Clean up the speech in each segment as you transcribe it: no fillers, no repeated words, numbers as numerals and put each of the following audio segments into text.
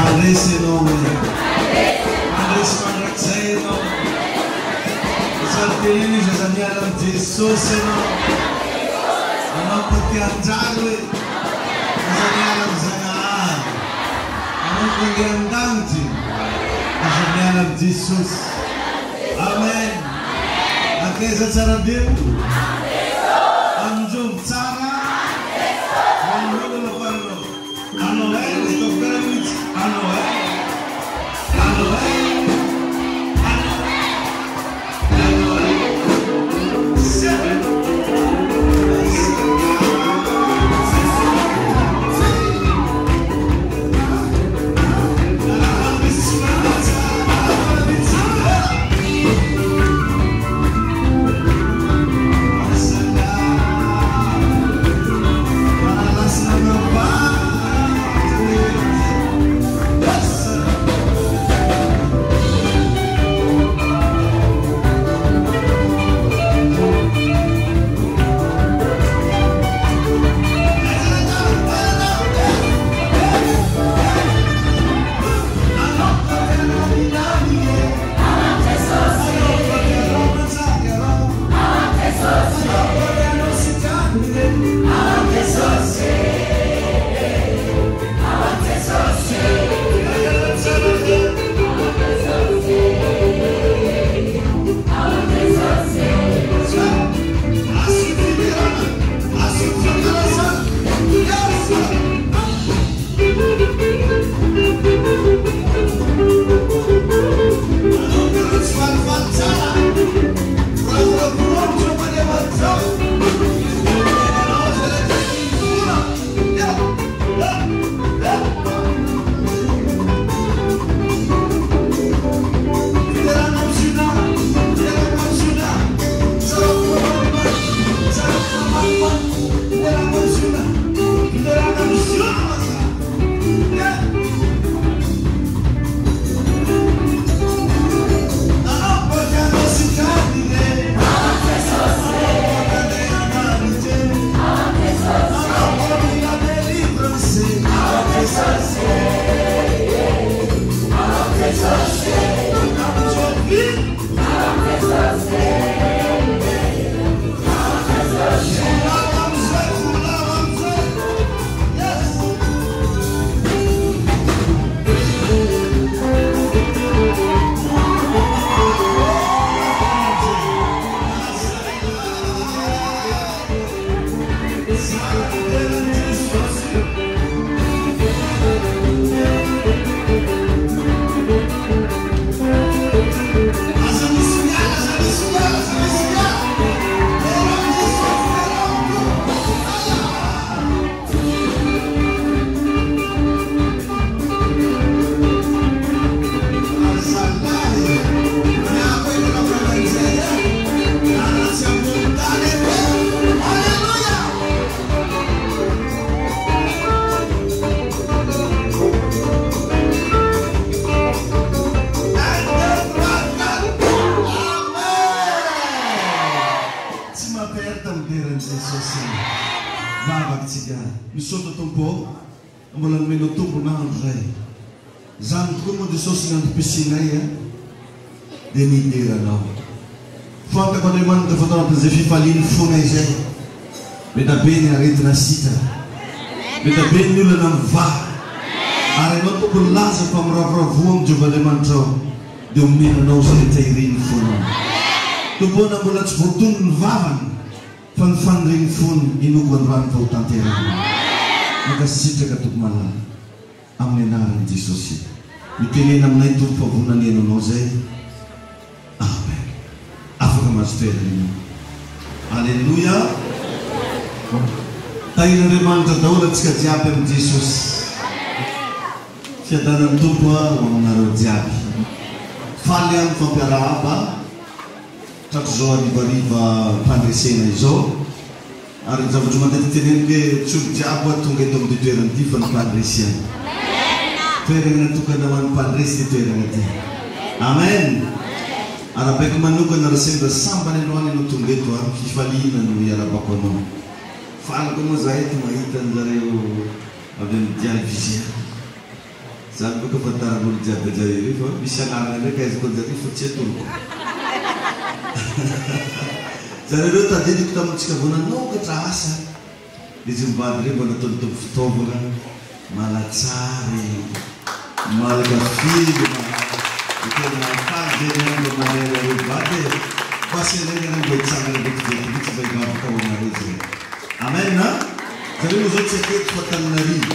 mandrese no mandrese mandrakzay no sartini jazaniala Jesus no anao patianjalo jazaniala zanaan anao pangiandanti jazaniala Jesus amen akeza tsara beu anjov tsara Beda bene aretina sita. Beda bene nula nam va. Are no to bulaza pam ravravuam juvale mantro. Domina no se teirin fun. Tu bona bulat spotun vavan. Fan rin fun inugan ran kau tantera. Maka sita katuk malam. Amnenaran Jesus. Mikini nam na itu paguna ni no ze. Amen. Afrika master ni. Hallelujah. Tayo na naman tadaulat sa kadyapin Jesus. Siya tanang tupwa mga narodyabi. Falian pagkaraba. Takzo ni bariba pandresena izo. Ari zavu cuma titinin ke subjabwa tungge dom ditueran tifan pandresian. Tueran tukan naman pandres ditueran iti. Amen. Arape kemanukan narasenda sampai nuani nutungge tuan kifali nanu yara bakono. Fal como zait maitan dareu aben televisão. Zany boka fantaran'olo jiaby jareo fa misy anarana ndraiky aiziko anjareo fa tsy atoloko. Zareo tadidiko tamintsika vao nanokatra asa. Izy mivady reo mba nataon'tompo fitaovana malatsary, malaka filo, tena fahajenana manera reo vady e. Pasenegna mba hitsangana ndraiky vetivitsy mba hivavaka ao anareo zay. Amen na? Zareo moa zao tsy aketo fa taninarivo.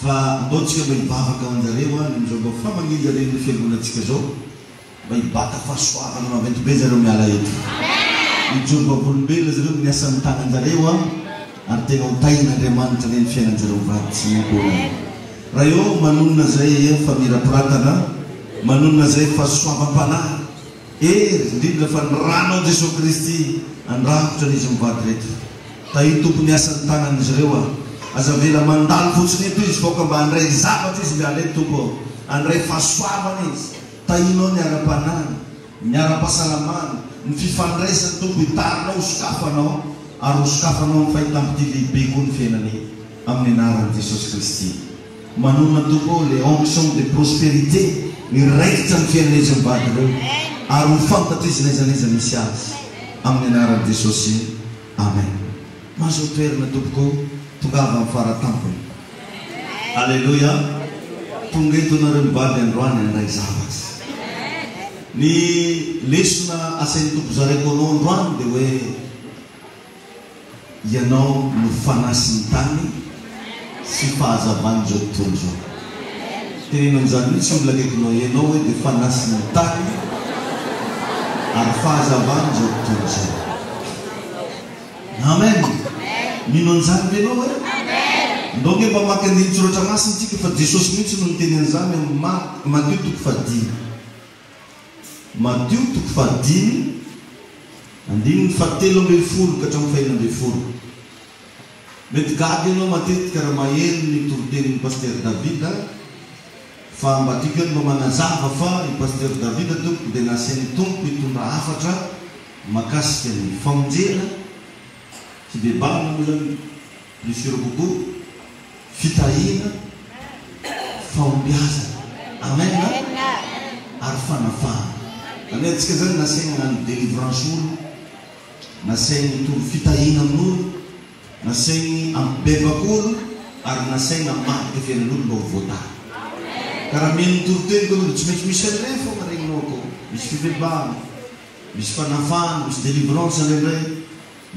Fa mbotsika mba hivavaka ao anjareo a, nimizao mba fa magnino zareo ny fiangonatsika zao. Mba hibata fahasoavana maventy be zareo miala eto. Mijomba olombelona zareo miasa amin'ny tagnanjareo a, ary tena ho tain'Andriamanitra ny fiainanjareo vady tsy miankona. Raha eo manonona zay fa mirapiratana, manonona zay fahasoavam-panahy. Indrindra fa ny ranao Jesosy Kristy andrakotra n'izy mivady reto. Tahi tompony asan'ny tagnan'izy ireo a. Aza vela mandalo fotsiny eto izy voka mba handray zavatra izy miala eto tompo. Handray fahasoavana izy. Tahinao ny ara-panahy, ny ara-pahasalamana, ny fifandraisany tompo hitarinao sokafanao, ary sokafanao ny fahitam-pity lehibe koa ny fiainany amin'ny anaran'i Jesosy Kristy. Manona tompo le onction de prospérité, ny raikitra ny fiainan'izy mivady ireo. Ary ho fantatrizina izan'iza misy azy amin'ny anaran'i Jesosy. Amen. Mahazo toerana tompoko tongava amin'ny faratampony. Alleluia. Tonga eto nareo mivady androany handray zavatra. Ny lesona asain'ny tompo zareko anao androany dia hoe ianao no fanasiny tany sy fahazavany zao tontolo zao. Tenenao amin'izany mihitsy milakaikinao ianao hoe dia fanasiny tany ary fahazavany zao tontolo zao. Amen. Mino an'izany ve ianao e? Ndao nge mba maka andiny tsoratra masiny tsika fa Jesosy mihitsy no niteny an'izany amin'ny Matthieu toko fahadimy. Matthieu toko fahadimy andininy fahatelo ambin'ny folo ka hatramin'ny fahaenina ambin'ny folo. Mety gady ianao matetika raha maheno ny toritenin'ny paster David fa mba tiako eny mba manazava fa i paster David tompo dia nasain'ny tompo hitondra hafatra makasika ny famonjena tsy dia bana moa zany plusure kokoa fitahina fahombiazana. Amen na? Ary fanafana. Any antsika zany nasaina hagnano délivrance olo, nasaina hitovy fitahina amin'olo, nasaina ampibebak'olo, ary nasaina matika fiainan'olo mba ho voatany. Karaha meny toroteny koa tsy maintsy misy an'ireny fô maregninao akao. Misy fibebahana, misy fanafana, misy délivrance an'indray,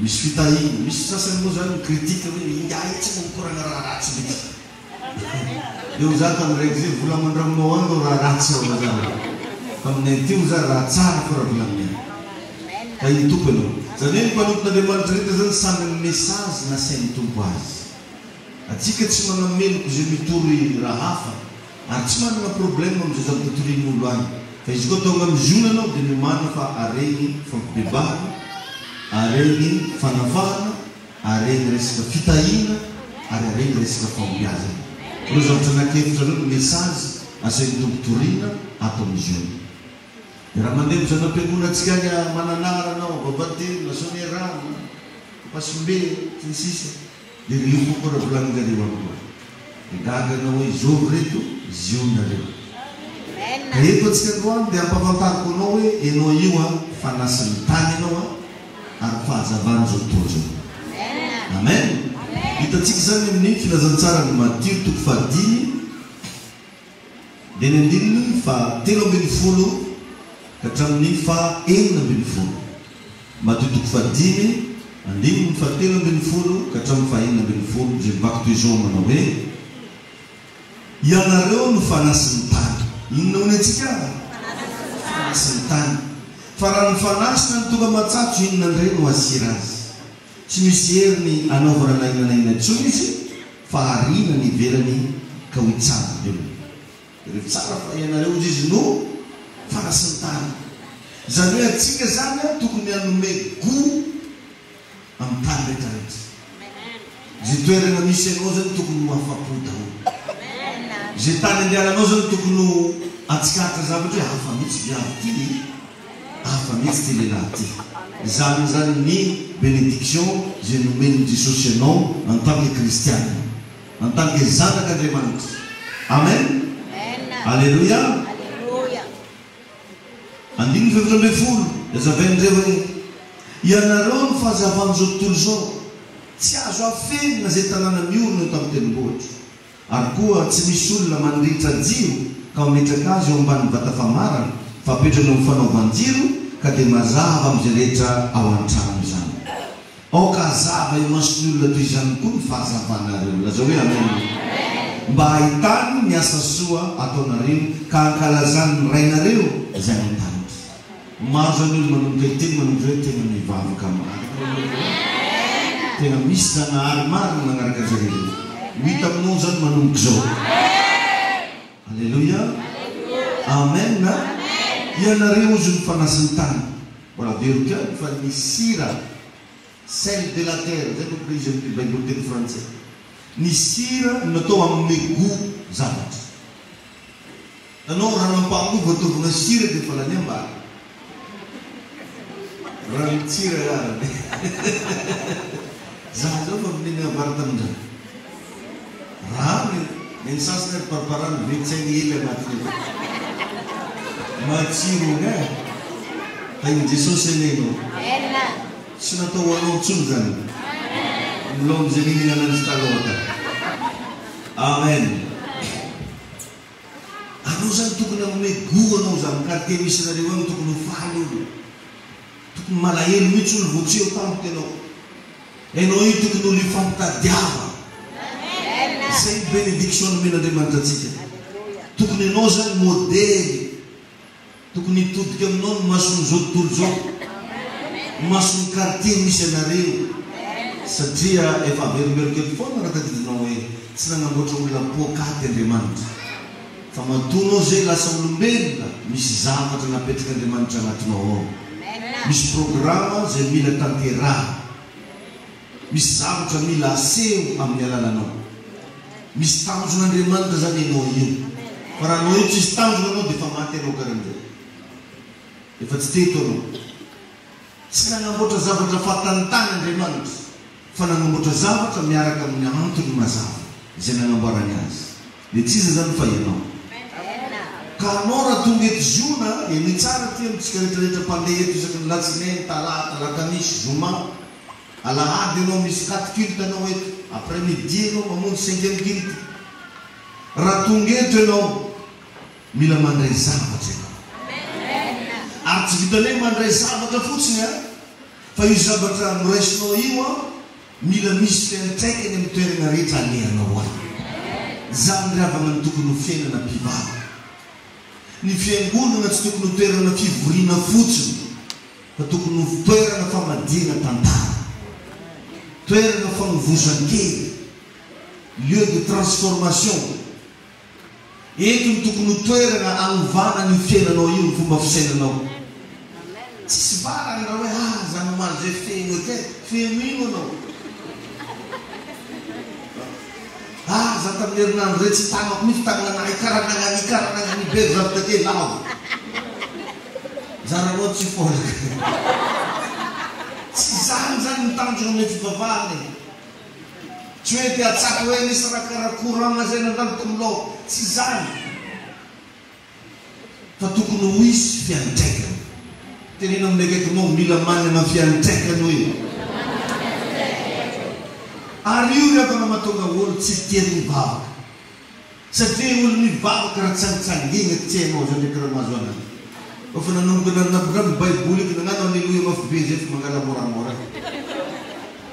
misy fitahina, misy sasany moa zany kritika hoe iaitsy mo mikoragna raha ratsy mihitsy. Eo za tamin'iraiky zay vola mandraminao any raha ratsy ao zany. Fa aminay ty za raha tsara fa raha volamina. Ka iny tompo ianao. Zany hoe ny mpanompon'Andriamanitra rehetra zany samy amin'ny mesazy nasain'ny tompo azy. Atsika tsy manameloko zay mitory raha hafa, ary tsy manana problème amin'izay zavatra-torin'olo any. Fa izy koa tonga amin'ny zona anao dia nomana fa aregny fampibebahana, aregny fanavahana, aregny resaka fitahina, ary aregny resaka fahombiazana. Ireo zavatra nakefitra reo ny mesazy asain'ny tompo toriana ato amin'ny zona. Raha mandeha mizana am-piangonantsika any mananara anao, babatelo, nasonierana, pasimbe, sy ny sisa, dia rio koa raha volanin-jareo amikoa. Gaga anao hoe zovy reto, zionareo. Ka eto antsika androany dia ampafantariko anao hoe ianao io a fanasiny tany ianao a ary fahazavany zao tontolo zao. Amen. Hitantsika zany amin'ny filazantsara ny Matthieu toko fahadimy dia ny andininy fahatelo ambin'ny folo ka hatramin'ny fahaenina ambin'ny folo. Matthieu toko fahadimy andininy fahatelo ambin'ny folo ka hatramin'ny fahaenina ambin'ny folo zay mibako toy izao manao hoe ianareo no fanasiny tany. Inona hono antsika? Fanasiny tany. Fa raha ny fanasina ny tonga matsatso inona indray no asira azy. Tsy misy heriny anaovana nainanaina intsony izy fa harina ny iverany ka ho itsara eo. Rehefa tsara fa ianareo izy no fanasiny tany. Zany hoe atsika zany tokony hanome go amin'ny tany rehetrarehetra. Zay toerana misy anao zany tokony ho afa-po daholo. Zay tany andehananao zany tokony ho atsikatra zavatra hoe hafa mihitsy viavy ty, hafa mihitsy ty lehilahy ty. Zany zany ny bénédiction zay nomeny Jesosy ianao en tant que kristiana, en tant que zanak'Andriamanitra. Amen. Alleluia. Andiny fevitra folo azavaindreo hoe ianareo ny fahazavan'izao tontolo zao tsy azo afenina zay tanàna miorona eto amin'ny tendrombohitra ary koa tsy misy olona mandritra jiro ka mametraka azy eo ambany vata famarana fa apetrana amin'ny fanaovan-jiro ka dia mazava amin'izay rehetra ao an-trano izany. Aoka zava imasony olona toy izany koa ny fahazavanareo. Lazao hoe amen. Mba ahitany ny asa soa ataonareo ka ankalazany ny rainareo izay an-tany. Maro zany olo manomboka iteny manomboka hoe tena mivavaka maro. Tena misy zanahary maro manaraka zareo. Hita aminao zany manomboka zao. Alleluia. Amen. Ianareo ozy ny fanasiny tany. Voilà, verika fa ny sira sel de la terre zay no izy amin'ny Bible teny français. Ny sira natao amin'ny goût zavatra. Anao raha mampamove ataovana sira dia fa lany ambany. Raha mitsira yarany. Zaho zao fa mineny avarata amin'izany. Raha ny sasany ary parparany vetsainy hely anatiny. Matsiro ne. Hain'i Jesosy eneno. Tsy natao anao ntsony zany. Milao amin'izay nihinana an'izy taloha. Amen. Anao zany tokony amin'ny goût anao zany quartier misy nareo any tokony ho faly olo. Tokony malahelo mihitsy olo vao tsy eo tampoka ianao. Ianao io tokony olo ifampitadiava. Zay benediction nomen'Andriamanitra antsika. Tokony ianao zany modely. Tokony hitodika aminao ny masony zao tontolo zao. Masony quartier misy anareo. Satria efa averimberokely foana raha tadidinao hoe tsy nanamboatra olona pokaty Andriamanitra. Fa matonao zay lasa olombelona misy zavatra napetraka Andriamanitra anatinao ao. Misy programma zay mila tanteraha. Misy zavatra mila aseho amin'ny alalanao. Misy tanjon'Andriamanitra zany ianao io. Fa raha anao io tsisy tanjona anao dia efa maty anao karan'izay. Efa tsy teto anao. Tsy nanamboatra zavatra fahatanitany Andriamanitra. Fa nanamboatra zavatra miaraka amin'ny antony mazava izay nanamboarany azy. Dia tsisa zany fa ianao. Ka anao raha tonga eto zona, ny tsara ty amintsika rehetrarehetra mpandeha eto isaky ny latsinainy, talata, alakamisy, zoma. Alahady ianao misy 4 culte anao eto. Après midi ianao mamonjy 5e culte. Raha tonga eto ianao, mila mandray zavatra ianao. Ary tsy vitanay mandray zavatra fotsiny fa io zavatra noraisinao io mila misy fiantraikany amin'ny toerana rehetra alehanao any. Zany ravana ny tokony ho fiainana mpivava. Ny fiangonana tsy tokony ho toerana fivoriana fotsiny fa tokony ho toerana famadihana tantara, toerana fanovozan-kely, lieu de transformation. Eto ny tokony ho toerana anovana ny fiainanao io ny fomba fisainanao. Tsisy varany raha hoe zany omaly zay feno eke, feno ino anao. Za tamin'ny herinandro re tsy tanako mihitsy tagnanahy karanagny be zavatra kely lavo. Zaranao tsy folaka. Tsy zany ny tanjona amin'ny fivavahana. Tsy hoe te atsaka hoe misy raha karakorana zay nandalo tomilao. Tsy zany. Fa tokony ho hisy fiantraikany. Tenena amin'ny akaikinao mila manana fiantraikany hoe. Ary io rehefa mahatonga olo tsy tia mivavaka. Satria olo mivavaka raha tsangitsangina tsy hainao zany ndraiky raha mahazo anazy. Fa nanomboka nanapitra ny baiboly eky nagnano alleluia mafy be zay fa mangala moramora.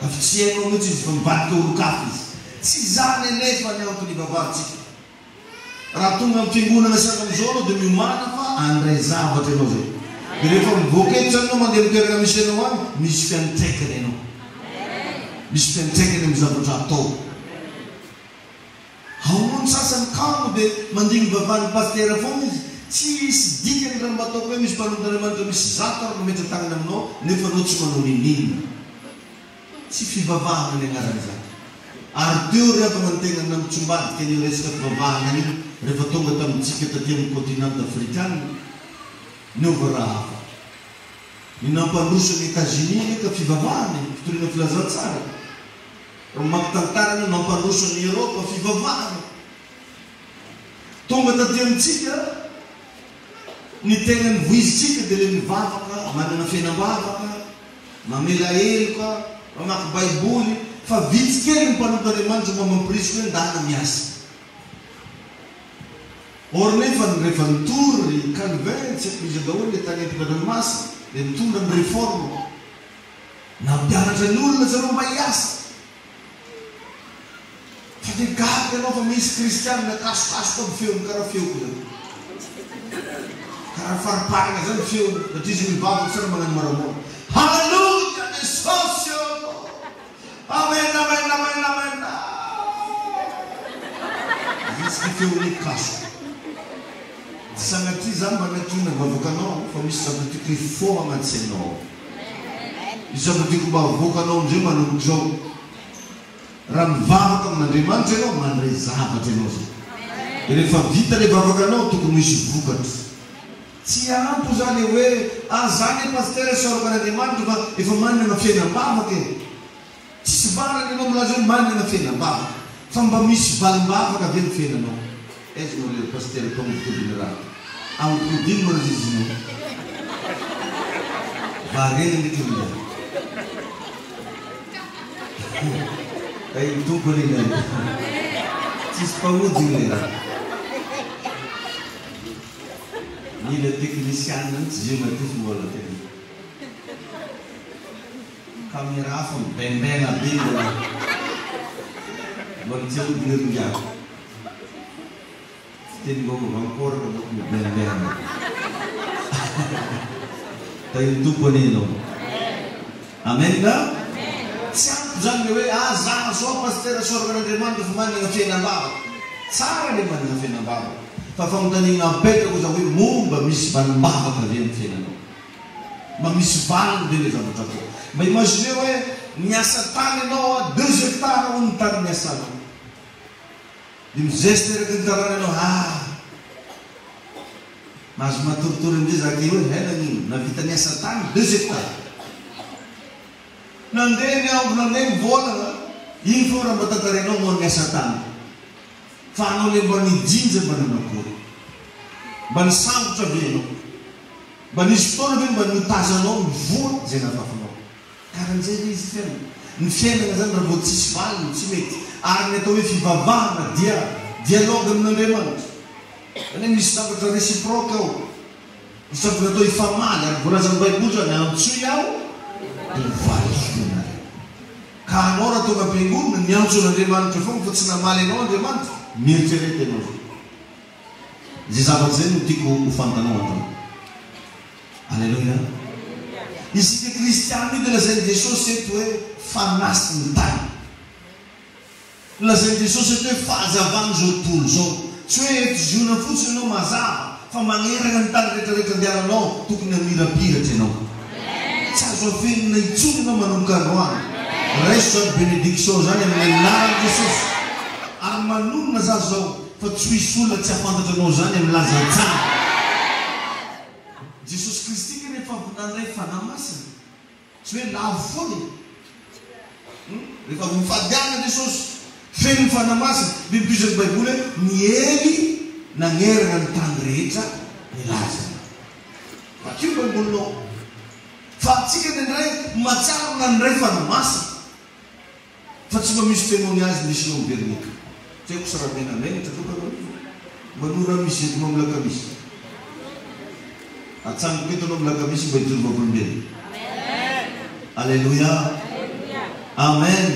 Afy tsy hainao mihitsy izy fa mivadika olo-kafa izy. Tsy zany anefa ny antony ivavahantsika. Raha tonga amin'ny fiangonana saka amin'izao anao dia miomana fa andray zavatra ianao zay. Dia rehefa mivoaka eto zany anao mandeha mitoerana misy ianao any, misy fiantraikany ianao. Misy fiantraikany amin'ny zavatra atao. Ao ny sasany kamo dia mandigny vavahan'ny pastera foana izy. Tsisy dikany raha mataoko hoe misy mpanodin'Andriamanitra misy zato ary mametra tagnana aminao nefa anao tsy manao ninina. Tsy fivavahana ny agnaran'izany. Ary teo rehefa mantegna namitsombadika ny resaka fivavahana io rehefa tonga tamintsika taty amin'ny continent africaine niova raha hafa. Ny nampandroso ny États-Unis ka fivavahana fitoriana filazantsara. Raha mampitantara ny nampandroso ny Europa fivavahana. tonga taty amintsika ny tegna nivoizitsika dia le mivavaka manana fiainam-bavaka mamela heloka mamaky baiboly fa vitsy kely ny mpanompan'Andriamanitra mba mampirisika hoe ndana miasa or nefa rehefa nitory Calvin tsy haiko izy daholo le tany am-pianaranomasina dia mitondra ny réforme nampianatra ny olona zareo mba hiasa fa dia gaga ianao fa misy kristianina kasokasoka amin'ny feony karaha feoko zany karaha fariparina zany feony satria izy mivavaka tsara magnano moramora halleluja Jesosio amen amen amen amen izy feony kasoka sanatria zany manatona vavokanao fa misy zavatra fo agnatsainao izy zavatra mba avoakanao amizay manomboka zao raha mivavaka amin'Andriamanitra ianao mandray zavatra ianao zay dia rehefa vita le vavakanao tokony misy vokatra tsy ampy zany hoe zany paster sorok'Andriamanitra fa efa manana fiainam-bavaka e tsisy varany ianao milaza hoe manana fiainam-bavaka fa mba misy valim-bavaka avy ny fiainanao aizinao le paster mpamotobiny raha amkodiny mo raha izinao varena ndraiky mila ay tompony ngany tsisy mpamodigny le raha mila teknisianina tsy zay matify mbola tena caméra fa mibembena be mbola mbola tsy ahodiny ringiako teny ngomba vankoraka boko mibembena tay tompony ianao amen nga tsy ampy zany le hoe zaha soa paster sorok'Andriamanitra fa manana fiainam-bavaka tsara le manana fiainam-bavaka fa famotanina apetrako za hoe momba misy valim-bavaka avy amin'ny fiainanao mba misy valiny be le zavatra ko mba imagine hoe miasa tany ianao 2 hectares ho ny tany miasanao dia mizeste raka ny tarana ianao mahazo matoritory amizay zaka hoe hainan'ino navita miasa tany 2 hectares nandeha niambo nandeha mivolana iny fo raha mba tantarainao mo miasa tany fa anao le mba nijinja mba nanakory mba nisambotra be anao mba nisy fotoana be mba nitazanao mivoa zay nafafanao karan'izay le izy fiainana ny fiainana zany raha vao tsisy valiny tsy mety ary ny atao hoe fivavahana dialogue amin'Andriamanitra zany misy zavatra réciproque ao misy zavatra atao ifamaly ary voalazan'ny baiboly zany antsoy aho ka anao raha tonga am-piangonana miantso an'Andriamanitra foana fa tsy namaly anao Andriamanitra mieritserety anao zay zay zavatra zay no tiako ho fantanao antao alleluia isika kristiany io dia lazainy Jesosy eto hoe fanasy ny tany lazainy Jesosy eto hoe fahazavany zao tontolo zao tsy hoe efiziona fotsiny ianao mazava fa magnerana ny tany rehetrarehetra andehananao tokony hamirapiratra ianao tsy azo afenina itsony ianao manomboka androany raiso zany bénédiction zany amin'ny anaran'i Jesosy ary manonona za zao fa tsy hisy olona tsy hafantatra anao zany amin'ny lazantsara Jesosy Kristy ke rehefa nandray fanamasina tsy hoe lavo foana rehefa mifadiana Jesosy feno ny fanamasina bibitozan'ny baiboly hoe miely nagnerana ny tany rehetra milaza fa kio baibolinao fa atsika nendray matsara nandray fanamasina fa tsy mba misy témoignage nisinao mivernika tsy haiko sy raha menamenatra tokanao manora misy entinao amin'ny lakamisy atsangoko eto anao amin'ny lakamisy mba hitony vavolombelona alleluia amen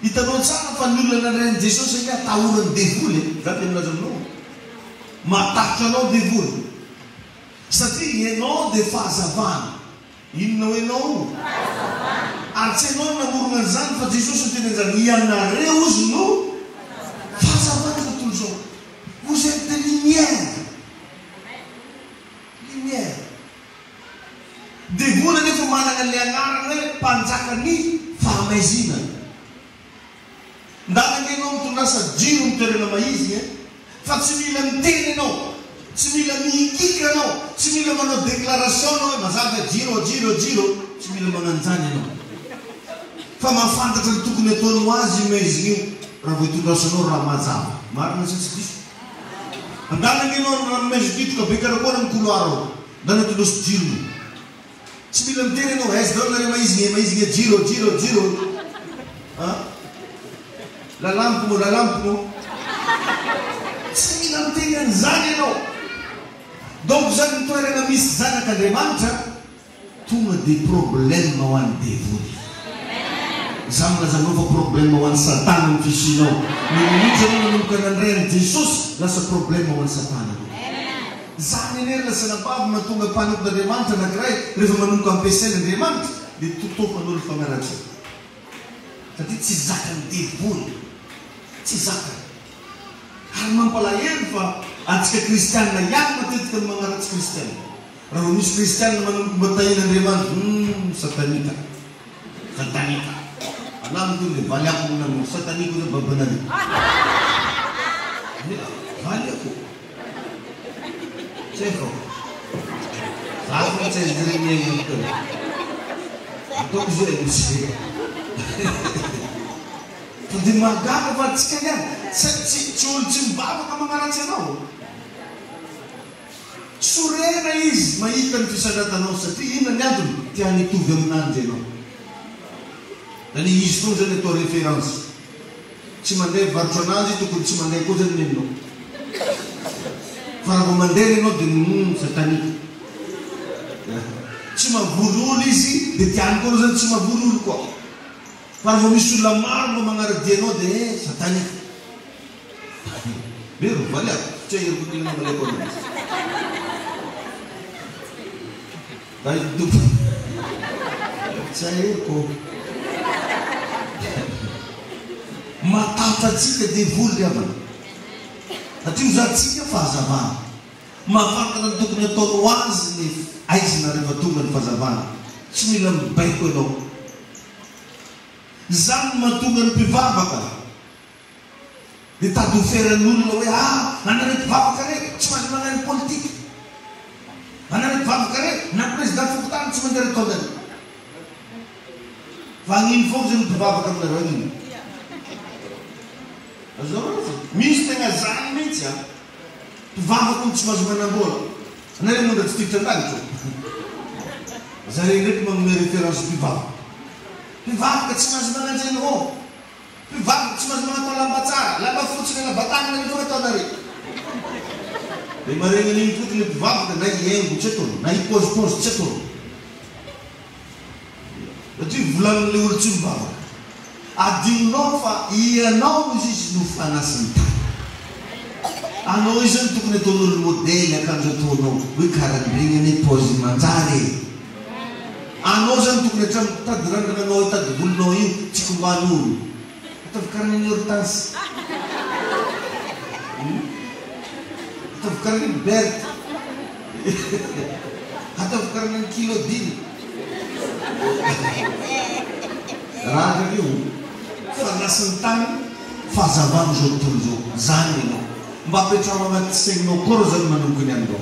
hitanao tsara fa ny olona nandrainy Jesosy satria atahorany devoly za te milaza aminao matahitra anao devoly satria ianao dia fahazavana inona ho ianao ary tsy ianao namorona an'izany fa Jesosy ny teny an'izany ianareo izy no fahazavana tontolo zao vous êtes de lumière devoly nefa manana le anarana hoe mpanjakany fahamaizina ndana ianao mitondrasa jiro mitoerana maiziny fa tsy mila miteny ianao tsy mila mihikika ianao tsy mila manao déclaration anao hoe mazava jiro tsy mila mananjany ianao fa mahafantatra ny tokony ataonao azy maiziny io raha vo hitondrasanao raha mazava marina sy tsy diso Andana gino na mesjid ko bikar ko ng kularo. Dana tulus jiro. Sibilang dire no es don na mais niya jiro. Ha? Lalampu mo. Sibilang dire zane no. Dog zan to era na mis zana ka demanta. Tuma de problema wan devil. Zambra za novo problema wan satan fisino. Nilija nung kanandren Jesus nasa problema wan satan. Zani nila sa nabab matunga panok na demanta na gray rezo manung kampesen na demanta ditutok manul famaracha. Tadi sizakan devil. Sizakan. Harman palayan fa at sa Kristiyan na yan matid kang mga rats Kristiyan. Rahunis Kristiyan na manung batayin ng demanta. Satanika. Alam ko ni bala ko na satani ko na babanal. Bala ko. Seko. Sabi sa dirinya ito. Ito ko siya. Pwede magagawa sa kanya. Si chulchim bago ka mga ratsanaw. Surena is maikan ko sa natanaw sa tiin na nga doon. Tiyan ito gamnan no. Dan isto je ne to reference. Ci mande varcionazi tu ci mande cose nemmeno. Farò mandare no di satanico. Ci ma vurulisi de tianco zan ci ma vurul ko. Farò mi sulla marmo mangara deno de satanico. Vero, vale. C'è il buttino nelle cose. Dai tu. C'è ko. Matatatsika devil yaman. At yung zatsika fazavan. Mafaka ng tukong na tolwaz ni ayos na rin matungan fazavan. Sumilang baiko no. Zan matungan pivaba ka. Di tadufera nulo ya. Nanarit pivaba ka rin. Suman mga yung politik. Nanarit pivaba ka rin. Napresdan fukutan suman dari todan. Vangin fog zan pivaba ka rin. Mister nga zanmica, vama cum ci mazma na bola. Nere mo da sti tanto. Zare ritmo mi referenza piva. Piva ka ci mazma na jeno. Piva ka ci mazma na lambaza, lamba fuci na batang na to dari. Di mare ni put ni piva ka na yen buceto, na ipos ceto. Ati vlan le ultim baba. Adinova ia não existe no fanasita. A nós não tu que todo modelo é quando tu não o cara brinca nem pode manjare. A nós não tu que tá durante na noite tá do noio tipo manu. Tá ficando em hortas. Tá ficando em bert. Tá ficando em kilo din. Raga viu? Fanasantang fazavan jotunjo zanino mbappe chama matsegno korzan manunkunyando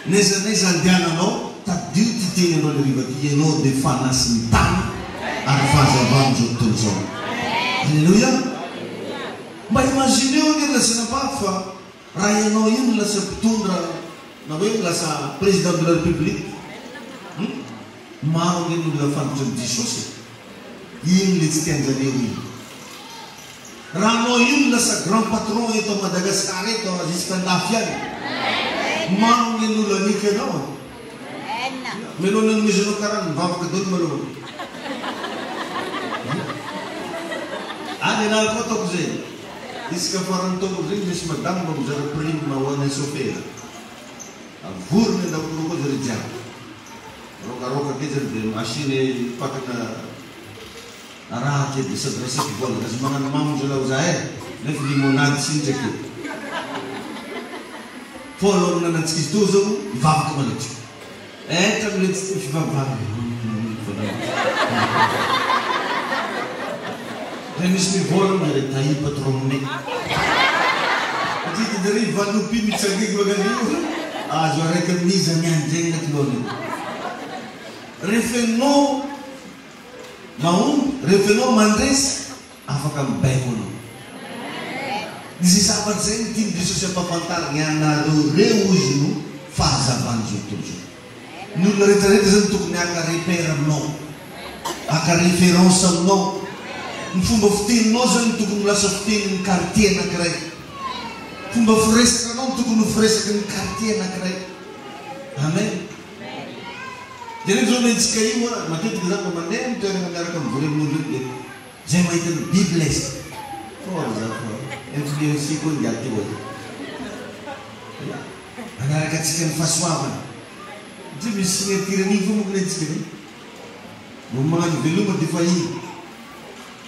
neza ndiana no ta duty tene no riba yeno de fanasantang ar fazavan jotunjo. Haleluya. Ma imagineu que la sena pafa rayeno yun la septundra na vem la sa president de la republique ma on nous la femme de choses yun litsken jadiri. Rano yun la sa grand patron ito Madagascar ito Iskandafyan. Maong yun nula ni keno. Meron ng misyon karan baba ka doon malo. Ani na ko to kze. Iska faran to kze nis madam bam jar prim mawana sofera. Avur ne da ko ko jar. Roka kezer de machine pakana arah ke bisa berasa kibol kasi mga namang julaw zahe nef limonade sinjeki follow na natskistuzo ivam ka malit tablet ivam Remis mi volum dari tahi patromne jadi dari valupi mitsagi bagani jore ke miza nyanjeng na kilone refeno Maun, refeno mandres, afakam baikuno. Zay zavatra zay ny tiany Jesosy ampahafantarina anareo izy no fahazavany zao tontolo zao. Ny olona rehetrarehetra zany tokony haka repère aminao, haka référence aminao. Ny fomba fiteninao zany tokony lasa fitenin'ny quartier anankiray. Fomba firesakanao tokony firesaka ny quartier anankiray. Amen. Dia zao mentsika io matetika zany mba mandeha amin'ny toerana miaraka mivory amin'olo dia zay mahita ny biblesse. Influencer koa ny ato eo. Manaraka antsika ny fahasoavana. Tsy misy signature-ny fo moa antsika ny. Mo magnano veloma dia fa iny.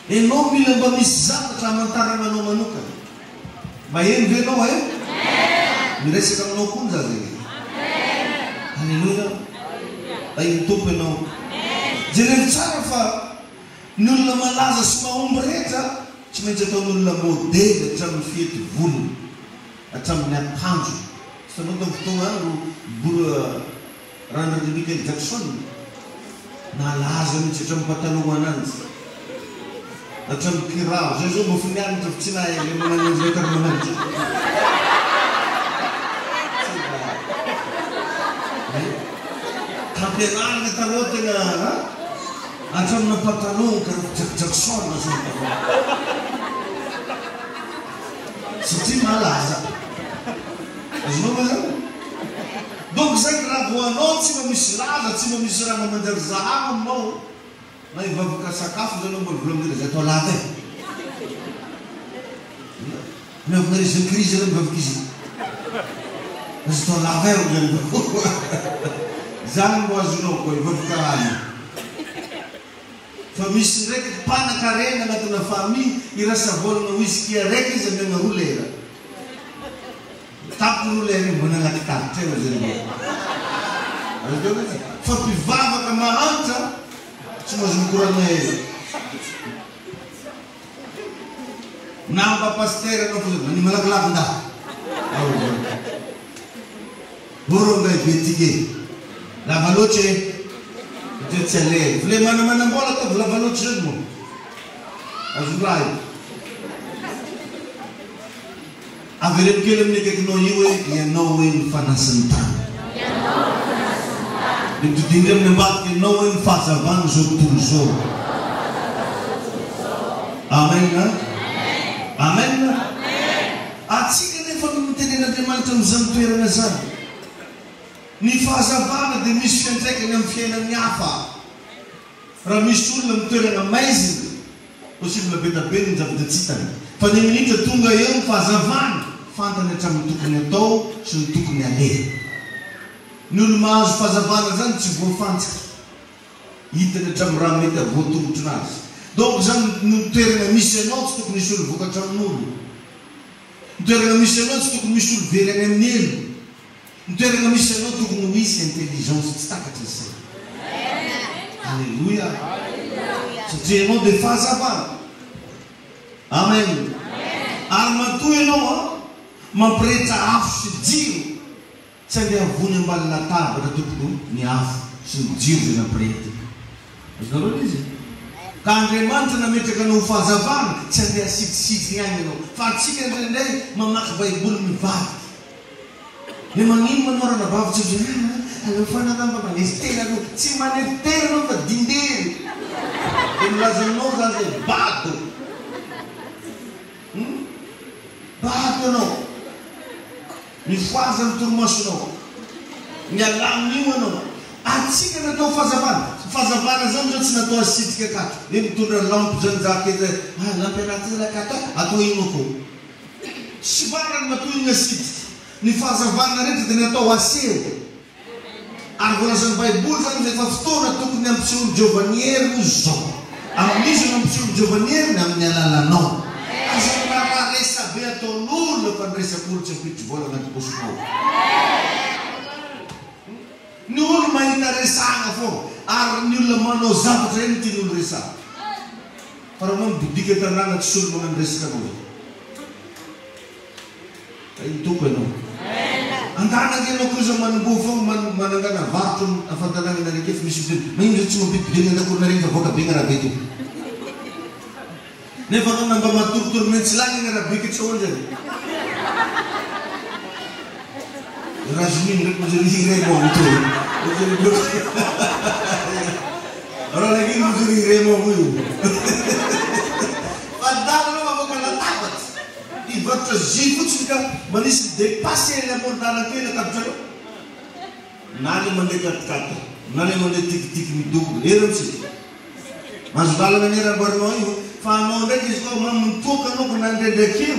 Enao mila mba misy zavatra hamantarana anao manokana. Mba eny ve anao e? Miresaka aminao koa ny zaza. Halleluja. Ay ny tompo ianao. Jereny tsara fa ny olona malaza sy mahomby rehetra tsy maintsy ataon'olona modely hatramin'ny fihety volony, hatramin'ny akanjo. Sanao tamin'ny fotoana ro randrany Michael Jackson nalaza mihitsy hatramin'ny pataloha ananjy, hatramin'ny kiraro. Zay zao mba finianitra fa tsy nahay le manananjy le karmananjy. Kampianarina taloha tena hatramin'ny pataloha karaha Jackson satria malaza. Azonao ma zany? Donc zany raha vo anao tsy mba misy laza, tsy mba misy raha manjary zahama aminao na hivavaka sakafo zany anao mba volamina zay atao lava e. Miavina Jésus Christ zany mivavaka izy. Azy atao lava eo zany. Zany mbo azonao koa hivavaka any. Fa misy ndraiky mpanan-karena agnatina famille irasa volana whisky araiky izy amiana rolera. Tapo rolera io mbona lakitaritra eo zany. Fa mpivavaka mahantra tsy mahazo mikorana ela. Namba pasteur anao fa mani malakilakin-dahy. Boro ngay betike. Lava loatry dia tsy alehany. Vile manambola ataovy lava loatry zany moa. Azo raha io. Avereno kely amin'ny akaikinao io hoe ianao hoe ny fanasan'ny tany. Dia mitodindry amin'ny ambadika ianao hoe ny fahazavana zao tontolo zao. Amen. Amen. Atsika nefa no mitenen'Andriamanitra amin'izany toerana zany. Ny fahazavana dia misy fiantraikany amin'ny fiainan'ny hafa. Raha misy olona mitoerana maizina, possible be da be ny zavatra tsy hitany. Fa ny minitra tonga eo ny fahazavana, fantany hatramin'ny tokony atao sy ny tokony aleha. Ny olo mahazo fahazavana zany tsy voafantsika. Hitany hatramin'ny raha mety voatongotra anazy. Donc zany ny toerana misy anao tsy tokony misy olo vokatra amin'olo. Ny toerana misy anao tsy tokony misy olo very any amin'ny elo. Ny toerana misy anao tokony misy intelligence tsy takatra izay. Alléluia. Satria ianao dia fahazavana. Amen. Ary matoa ianao mampirehitra afo sy jiro tsy andeha havony ambany latabatra tokony ny afo sy ny jiro zay nampirehitra. Azonareo izy? Ka Andriamanitra nametraka anao fahazavana tsy andeha sitrisitriny any ianao. Fa atsika indraindray mamaky baiboly mivavaka. Ne magnino manorana bavitra zay aleo fanaramba manesy tena aloha tsy manesy tena anao fa dindery. Dia milaza aminao zany zay bado. Bado anao. Mifoaza ny torimasonao. Mialamina anao. Atsika natao fahazavana. Fahazavana zany zao tsy natao asitrika akato. Hoe mitondra lampo zany zakety lampy anaty akato atao ino koa. Tsy varany matoa iny asitrika. Ny fahazavana rehetra dia natao aseho. Ary voalazan'ny baiboly zany rehefa fotoana tokony ampisehoany Jehova izy zao. Amin'izy no ampisehoany Jehova amin'ny alalanao. Azany raha resa be ataon'olona fa ny resak'olo tsy ampitry vola anaty posonao. Ny olo mahita resahana foana ary ny olona manao zavatra eny tian'olo resahana. Fa raha manao bibika tanàna tsy olo magnano resaka anao. Ny tompo ianao. Andanaka ianao koa iza manamboa foana manangana varotra afantanana nareke fa misy vidiny. Magnino zay tsy mampidibeny anakorinareny fa voaka be ny arabe to. Nefa anao namba matoritory mentsy lany ny arabe ke tsy ahoana zany. Rasmin ndraiky mijery Raymond to. Raha lagi mijery Raymond io. Fandalo anao afaka latabatsy. Hivarotra jus fotsiny ka manisy dépassé eny amoron-dalana teny akapitrareo. Na le mandeha katikati, na le mandeha tikitika midoboka. Ero amintsika. Mahazo lalana ny rahabarinao io, fa anao ndraiky izy koa mamitoka anao ko nandrendraky io.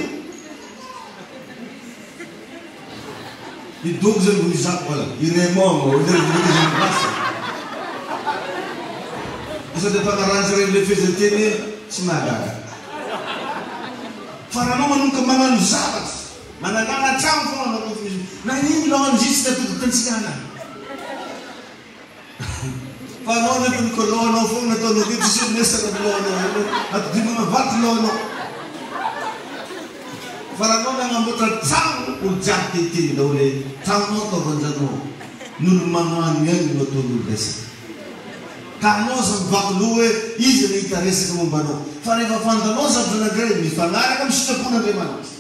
Idoko zany vao izako wala, i Raymond mo, ndray vidika zany place. Isa dia pangaranja reny le fezateny tsy mahagaga. Fa raha anao manomboka magnano zavatra, manangana trano foana anao koa izy. Na ino laoany zitsy natoko tantsiana. Fa anao nefa nikoloanao foana nataonao ke tsy nesaka loanao, atodimana vaty loanao. Fa raha anao nagnamboatra trano olo jiaby teteny daholo hoe tranonao ataovanjanao n'olo magnano ihany no ataon'olo resaka. Ka anao zany mivaky loha hoe izy no hita resaka mombanao. Fa rehefa fantanao zavatra anankiray mifanaraka amin'ny sitrapon'Andriamanitra,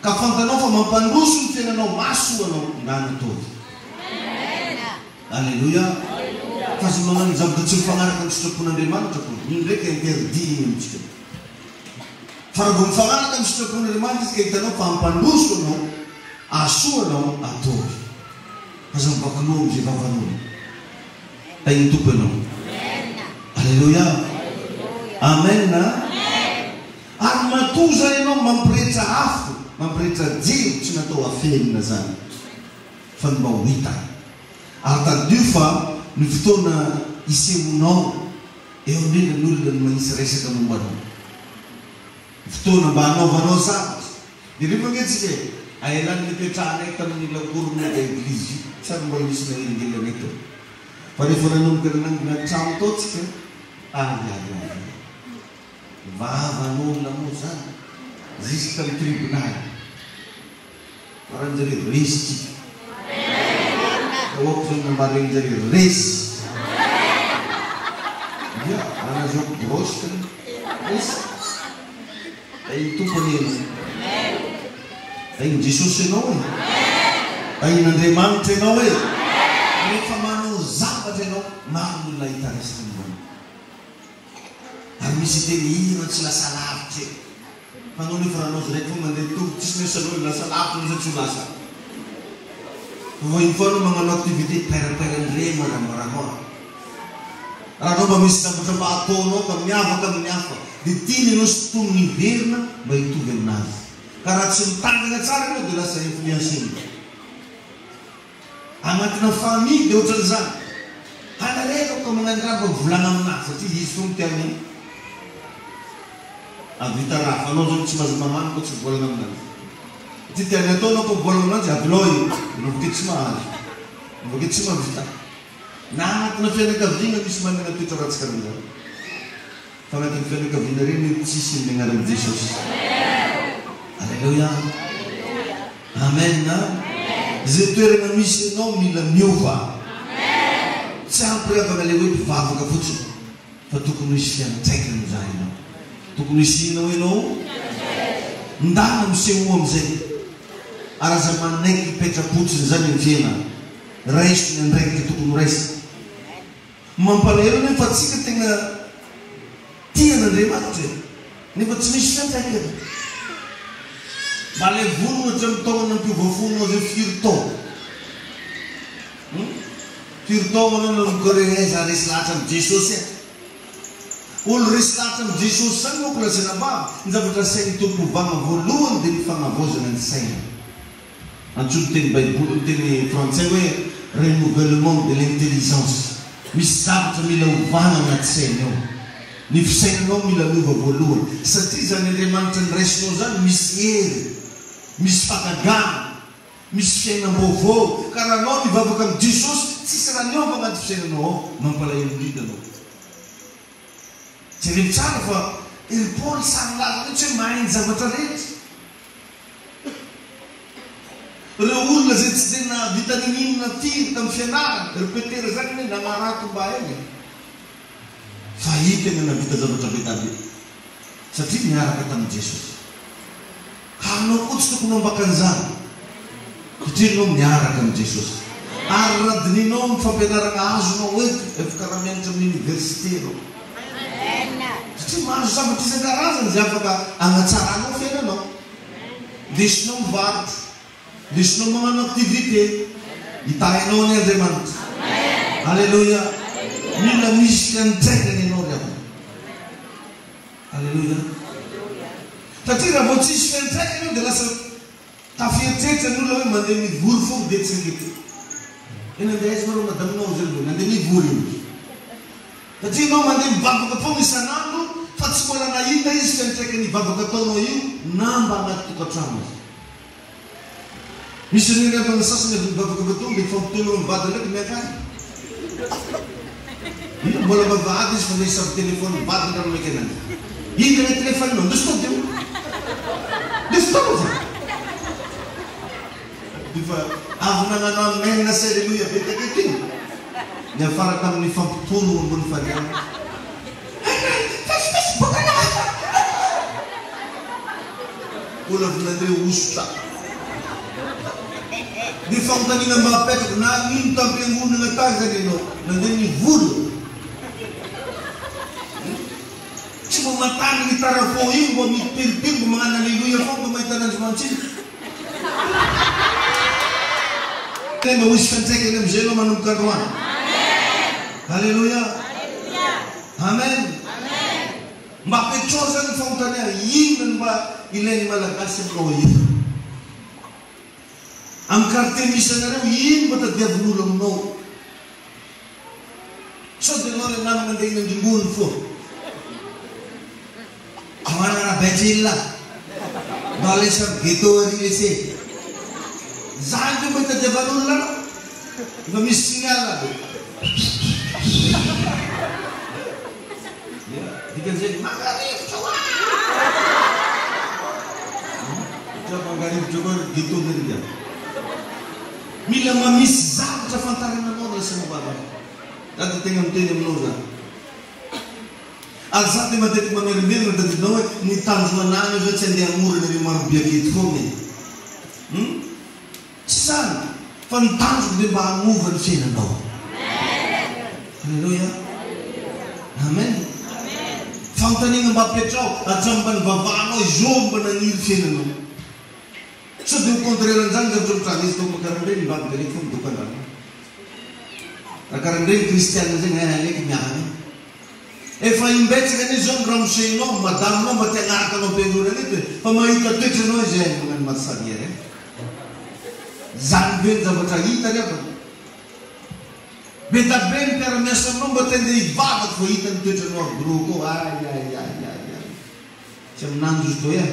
ka fantanao fa mampandroso ny fiainanao mahasoa anao na nataovy. Alleluia. Fa azo magnano zavatra tsy mifanaraka amin'ny sitrapon'Andriamanitra koa, iny ndraiky interdit iny amitsika. Fa raha vao mifanaraka amin'ny sitrapon'Andriamanitra izy ka hitanao fa mampandroso anao, ahasoa anao ataovy. Azo mivaky loha amizay vavan'olo. Tainy tompo anao. Alleluia. Amen. Ary matoa zany ianao mampirehetra afo, mampirehetra jiro tsy natao afenina zany, fa ny mba ho hita. Ary tadio fa ny fotoana isemonao eo indrindra ny olona ny manisy resaka mombanao. Fotoana mba hanaovanao zavatra. Dia rehefa antsika aelany nipetrahana eto tamin'ny lakorona da eglizy io, tsary mbola misy nahelingelana eto. Fa rehefa nanomboka nanangona trano tao tsika, vavan'olona moa zany jusqu'à le tribunal. Faranjare resy tsika. Ohatra zany nambarenjare resy. Ia, anazao brosy ka resy. Tainy tompony ena. Tainy Jesosy enao e. Tainy Andriamanitra enao e. Rehefa manao zavatra enao, maro olona hita resaka mombanao. Ary misy teny ino tsy lasa lavitra e. Fa anao nefa raha anao zay raiky mandeha tombo tsisy mesanao lasa lavitra nefa tsy ho lasa. Vao iny foana magnano activité peraperandremo raha raha anao mba misy zavatra mba ataonao ka miavaka amin'ny hafa, dia tiany anao sy tombony hiverina mba hitovy aminazy. Ka raha tsy mitandrina tsara anao dia lasa influensena. Agnatina famille dia ohatran'izany. Hanareko ka magnano raha mba volana aminazy satria izy fo mitiany avita raha. Fa anao zany tsy mahazo magnano ka tsy volana aminazy. Ty tiany ataonao ko volana aminazy avilao io, anao vake tsy mahazo, anao vake tsy mahavita. Na agnatina fianakaviana misy manana toetra ratsy karan'izany. Fa agnatin'ny fianakaviana reny tsisy ny agnaran'i Jesosy. Alleluia. Amen. Zay toerana misy anao mila miova. Tsy ampiravaka le hoe mpivavaka fotsiny, fa tokony hisy fiantraikany zany ianao. Tokony hisinao ianao ndana miseho amizay. Ary aza manaiky hipetra-potsiny zany ny fiaina. Raisiny andraiky tokony raisy. Mampalahelo nefa tsika tegna tian'Andriamanitra nefa tsy misy fiantraikany. Mba le vono hatramin'ny taona ampiovafonao zay firy taona. Firy taona anao nikoreaiza resy lahatra amin'ny Jesosy e. Olo resy lahatra amin'ny Jesosy zany moa ko lasaina vava. Ny zavatra sain'ny tompo vagna voalohany dia ny fagnavozana ny saina. Antsoiny teny Baiboly, teny frantsay hoe renouvellement de l'intelligence. Misy zavatra mila ovana anaty saina ao. Ny fisainanao mila miova voalohany. Satria zany Andriamanitra ny raisinao zany misy hery, misy fakagana, misy fiainam-baovao. Ka raha anao nivavaka amin'ny Jesosy, tsisy raha niova anaty fisainanao ao, mampalahelo indrindra anao. Jereny tsara fa ery Paoly samy laza mihitsy hoe mahay ny zavatra rehetra. Reo olona zay tsy zay navita ninina firy tamin'ny fianarana, ry Petera zany hoe nanarato mba eny. Fa hitany navita zavatra betabe satria niaraka tamin'i Jesosy. Ka anao koa tsy tokony ambaka an'izany. Satria no miaraka amb Jesosy. Ary raha dininao amin'ny fampianarana azonao eto efa karaha mianatra amin'ny université anao. Satria mahazo zavatra isan-karazany izay afaka hanatsarana fiainanao. Ndesinao mivarotra, ndesinao magnano activité, hitahinao ny Andriamanitra. Alléluia. Mila misy fiantraikany ianao ry avy. Alléluia. Satria raha vao tsisy fiantraikany io dia lasa taferitreritra ny olona hoe mandeha mivory foana dia tsy ngety. Eny andeha aiza mareo madaminao zay hoe nandeha mivory io. Satria ianao mandeha mivavaka foana isan'andro fa tsy mbola nahita izy fiantraikany mivavaka ataonao io na mba anaty tokantrano izy. Misy ny avana sasany avy mivavaka bataony dia fampitolo mivady ndraiky miakany. Ino mbola mavady izy fa misy amin'ny telefony mivady ndra maiky anany. Ino ilay telefoninao? Ndesitao dia ndesitao zay. Difa avy nananao aminay na Alleluia betaka ity. Ny afara tamin'ny fampitolo ambony fariana. Ola vinandre osotra. Di fanontaniana mapetraka na ino tampiangonana tany zany ianao nandeha mivory. Tsy mbo matany ny tarafo io mbo mipiripiro mbo magnano Alleluia foana mbo mahita an'Andriamanitra iny. Mba ho isy fiantraikany amizay anao manomboka androany. Alléluia. Amen. Mba petrao zany fanontaniana inona mba ilain'ny malagasy aminao ino. Amin'ny quartier misy anareo ino mba tadiavin'olo aminao. Sao dia anao ilay namana andeha iny andingony foa. Manana Betilla mba lesa ghetto ary lese. Zany dia mba tadiavan'olona anao. Efa misy signal aby. Dikan'izay mangarivotra hoa. Mangarivotra koa ghetto dia. Mila mamisy zavatra fantarananao lasa mabavaka. Dady tegna miteny aminao zany. Ary za dia matetika mamerimberina dadinao hoe ny tanjoanany zao tsy andeha hamorana ry marobe aketo foana. Tsy zany fa ny tanjona dia mba hagnova ny fiainanao. Alleluia. Amen. Fanontaniana mba petrao hatramy ny vavanao izao mba naniry fiainanao. So dia ho contraire an'izany zavatra mitranga izy tao karan'ireny mivavaka reky foana dokan-drano. Raha karan'ireny kristianina zay aleky miahany. Efa imbetsaka anie zao miramosenao madaminao mba tia hanaraka anao am-piangonana eto fa mahita toetranao izy magnano matsariera. Zany be ny zavatra hita rehefa. Be da be ny mpiara-miasa aminao mba tia andeha hivavaka fa hita ny toetranao agroko. Tsy amin'andro izy toy e.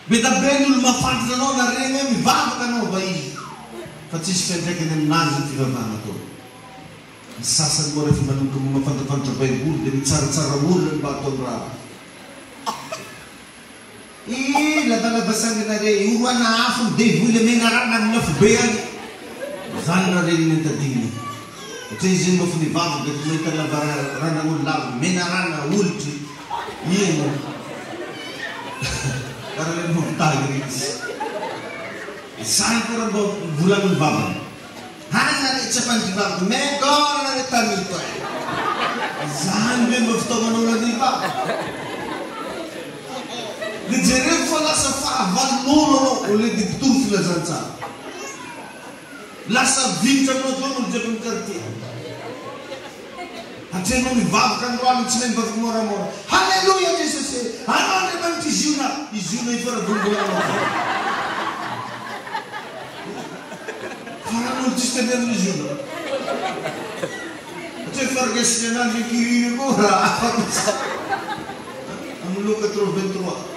Be da be ny olo mafantatra anao na regny hoe mivavaka anao va izy. Fa tsisy fiantraikany aminazy ny fivavahana atao. Ny sasany moa rehefa manomboka mafantafantatra baiboly dia mitsaratsara olona mba atao amin'ny raha. Ladalabasangana re oroana afo midevoly amena rana amin'ny afo be any. Zany raha regny ny antadiny. Satria izy mba finivavaka dia mahita lava rana olo lava mena rana olotry. Ino. Karaha le mavitahy reky. Zany koa mba volana ny vavana. Hana re tsy afanivavaka megorana re tamito e. Zany be mba fitaovanao nanivavaka. Dia jereo fa lasa fahavalon'olo anao au lieu dia mpitoro filazantsara. Lasa vinitra aminao daholo olo jiaby amin'ny quartier. Hatrenao mivavaka androany tsy mahay mivavaka moramora. Halleluia Jesosy. Anao Andriamanitra iziona. Iziona ifaravombolanao. Faran'olo tsisy tenderina iziona. Hatria faragasiny an'andro ikiriny koa raha afaka sa. Amin'ny Luka 3:23.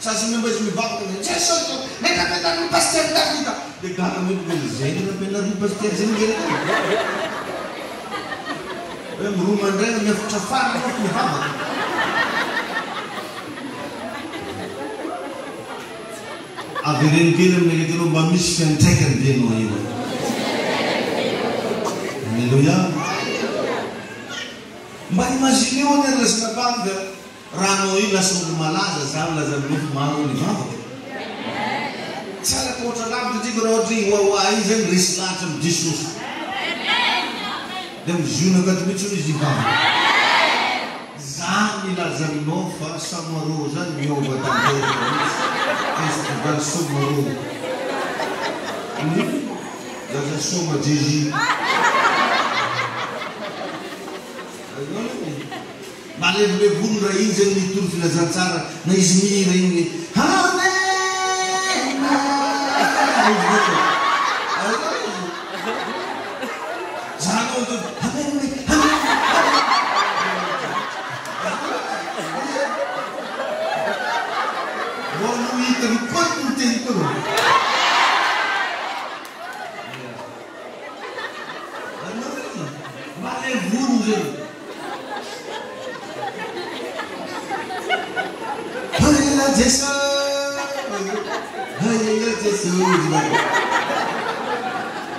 Sasany mba izy mivavaka Jesosy metametarin'ny paster Davida. Dia gara hoe zay no nampianarin'ny paster zay ngereka. Hoe miromandraina miafitra fara fa mivavaka. Averenykely amin'ny ekenao mba misy fiantraikany be anao io. Alleluia. Mba imagineo any lasina banga Rano io lasa olo malaza zany laza miloko maro ny vavaka. Tsy alako ohatra lavitra tsika raha ohatra hoahoa io zany resy lahatra amin'ny Jesosy. Dia miziona akato mihitsy hoy izy vavaka. Zany lazaninao fa Samarô zany miova tamin'ireo mihitsy. Festival Samarô. Zaza soma Jésus. Malevovony raha iny zany mitoro filazantsara na izy mihira iny amen zany ohatra amen vono hitany koty ny teny koa malevony zany. Jesus, Jesus,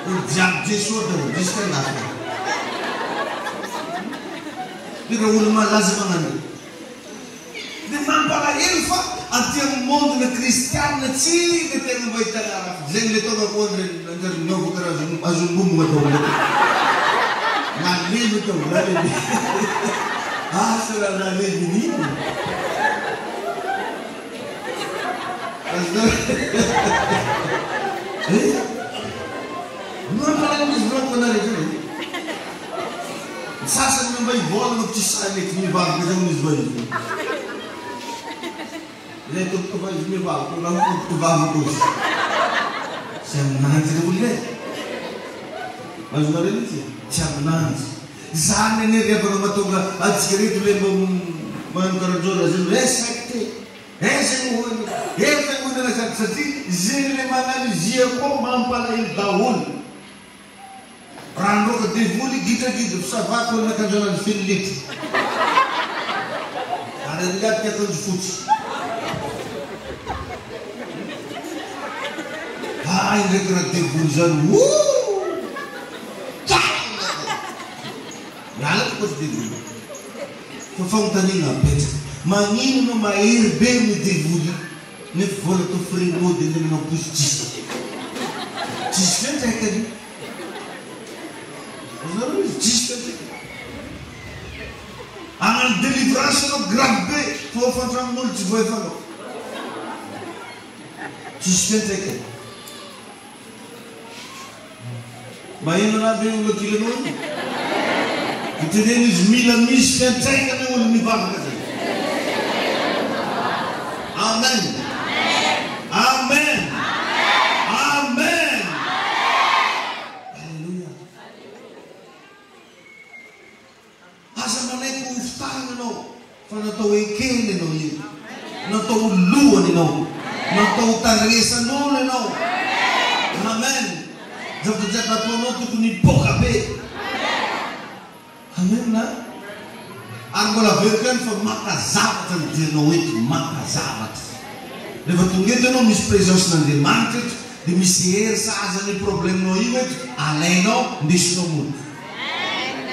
o diabo Jesus dah diskan apa? Dia ulu malas mangan. Dia nampak ilfa artinya mundo na Kristen na ciri kita yang baik tanah. Jangan leto aku nanti nyoba kerana azum bumbu atau apa. Ngali betul ngali. Asal ngali ini. Não falamos de branco na região. Sasa não vai embora no que sai que me vai fazer uns dois. Ele tu que vai me vai, tu não tu vai me pôr. Chamando de mulher. Mas não é isso. Chamando. Zane ne dia para matunga adquirido tu lembro mancarajora zelo respecte. Esse é o na sati zele manali zia ko mampala il daul rando ke devuli gita sava ko na kanjona filit ada lihat ke to futs hai rekra devul zan yala ko devul ko fontani na pet mangino no mair bem devul ne vola to frigo de não pusti. Desfeita é que não desfeita. A delivrance no grave for contra multi foi falou. Desfeita é que mas não há bem o que ele não. E temos mil desfeita é que não me vai fazer. Amen. Amen. Amen. Haleluya. Asa malay ko uftan no. Fana to ikene no yi. No to luwa ni no. No to tanresa no no. Amen. Zato jata to no to ni poka be. Amen na. Angola verkan fa makazabat ang dinoit makazabat. Levatungendo não mispresos na demanda de misier saza ni problem no imet aleno disno mundo.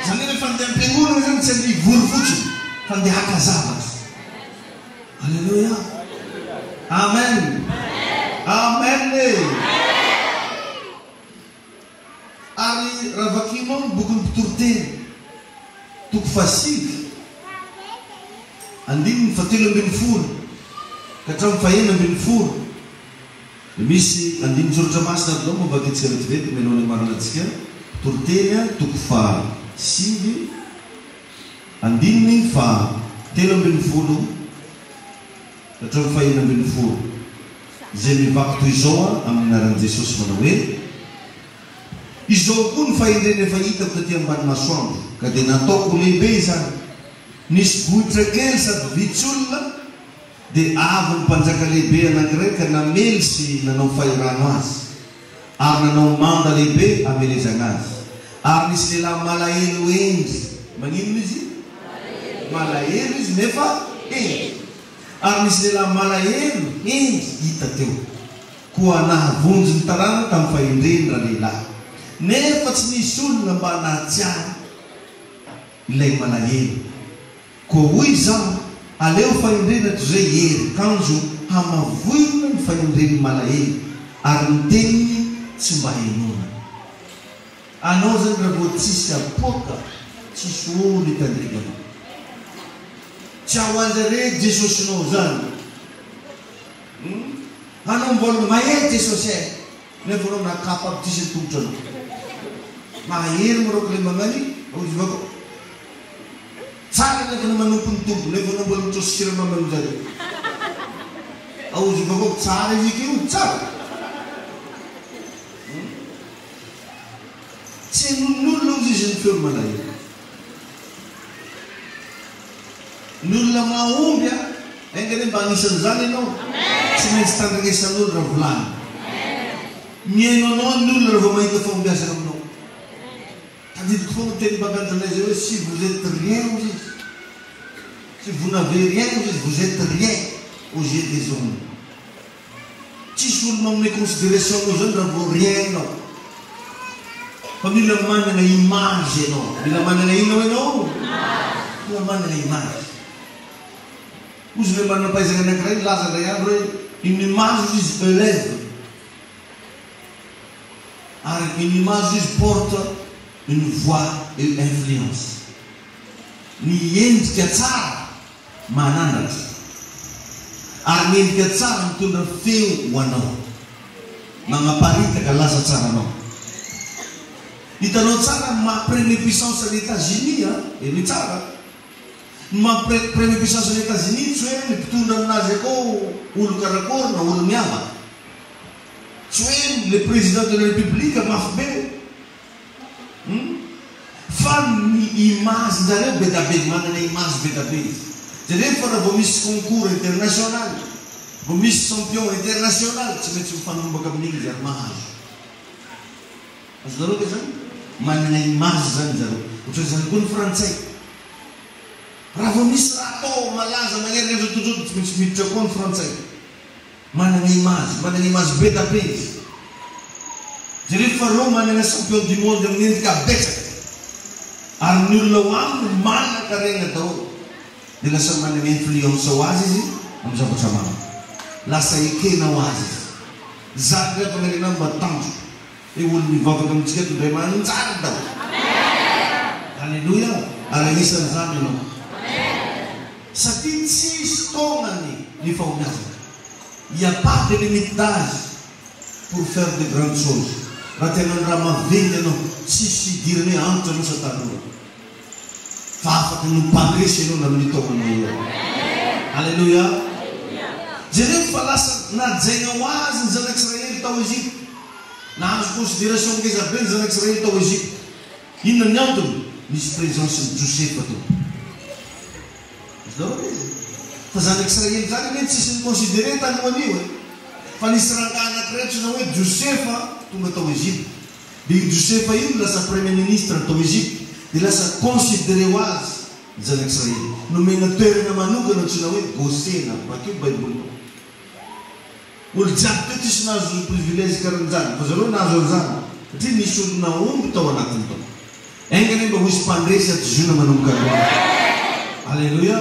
Jangan fandem pengulo yang sendi vurfucu fande hakazabat. Haleluya. Amen. Amen. Ari ravakimon bukan turte tuk fasik. Andin fatilong bin fur. Katram fayena bin fur. Misi andin surja masna do mo bagit selet vet menone marlatska turtenya tukfa sivi andin ning fa telom bin fulu katram fayena bin fur zemi vaktu izoa am naran Jesus manawe izo kun fayende ne fayita katiam ban maswam kadena to kulebeza nis buitrekel sa vichul de avon panjakalibe anankiray ka namelsi nanao fairano azy ary nanao manda lehibe amelezana azy ary nisy lehilahy malahelo endry magnino izy malahelo izy nefa endry ary nisy lehilahy malahelo endry hita teo koa nahavonjy ny tarana tamin'ny fahendreny raha lehilahy nefa tsy nisy olona mba nahatsiary ilay malahelo koa hoy zaho aleo fahendrena toy zay hery kanjo hamavoina ny fahendreny malahelo ary ny teniny tsy mba henona. Anao zany raha vao tsisy apoka tsisy olo hitandreganao. Tsy ahoanjare Jesosinao zany. Anao mbola mahay Jesosy nefa anao nakapa abitisa tongotra anao. Mahery maroko le magnany izy vako tsara nefa no manompo ny tompo nefa anao mbola mitrosy siramamy amin'izare. Izy vako tsara izy io tsara. Tsy n'olona izy ny feo malahelo. N'olona mahomby engany mba anisan'izany ianao. Tsy maintsy tandrenesan'olo raha volany. Miaino anao n'olona raha vao mahita fombiazana aminao. Tadidiko foana teny baganjanay zay hoe si vous êtes rien aux izy. Si vous n'avez rien aux izy, vous êtes rien aux yeux des hommes. Tsisy olo manome considération anao zany raha vao rien anao. Fa mila manana image ianao. Mila manana inao ianao? Mila manana image. Ozy le manana paizana anankiray laza lay andro hoe une image izy élève. Ary une image izy porte une voix et influence. Ny endrika tsara mananatra. Ary ny endrika tsara mitondra feo ho anao. Manaparitaka laza tsara anao. Hitanao tsara maha-premier puissance any États-Unis e ny tsara. Maha-premier puissance any États-Unis tsy hoe mpitondra aminazy akao olo karakory na olo miavaka. Tsy hoe le président de la République mafy be. Fa ny image zareo be da be, manana image be da be izy. Zareo fa raha vao misy concours international, vao misy champion international, tsy maintsy mifanombaka amin'igny izy ary mahazo. Azonareo ke zany? Manana image zany zareo. Ohatran'izany koa ny frantsay. Raha vao misy raha atao malaza magnery azotozoto tsy maintsy miditra koa ny frantsay. Manana image be da be izy. Zareo fa reo manana champion du monde amin'ny endrika betsaka. Ary ny olona ho aminy manan-karena daholo. Dia lasa manana influence ho azy izy amin'ny zavatra maro. Lasa ekena ho azy izy. Zany rehefa nanenao mba tanjo. E olo mivavaka amintsika tondray manjary daholo. Alléluia. Ary anisan'izany ianao. Satria tsisy taonany ny fahombiazana. Il n'y a pas de limite d'âge pour faire de grandes choses. Raha tena ny raha maventy ianao, tsisy idirany hoe antitra anao satanao. Fa afaka no mpandresy ianao na amin'ny taonanao io. Alléluia. Jereo fa lasa najaina ho azy ny zanak'Israely tao Ezipta. Nahazo considération ngeza be ny zanak'Israely tao Ezipta. Inona ny antony? Misy présence ny Josefa tao. Fa zanak'Israely zany mety tsisy ny considéré talohan'io e. Fa nisy rangaha anankiray antsoina hoe Josefa tonga tao Ezipta. Dia io Josefa io lasa premier ministre tao Ezipta. Dia lasa considéré ho azy ny zanak'Israely. Nomena toerana manokana antsoina hoe Gosena. Bakeo Baiboly. Olo jiaby teto isy nahazo privilège karan'izany. Fa zareo nahazo an'izany. Satria nisy olona omby tao anatiny tao. Engany mba ho isy mpandresy atizona manomboka aloha. Alléluia.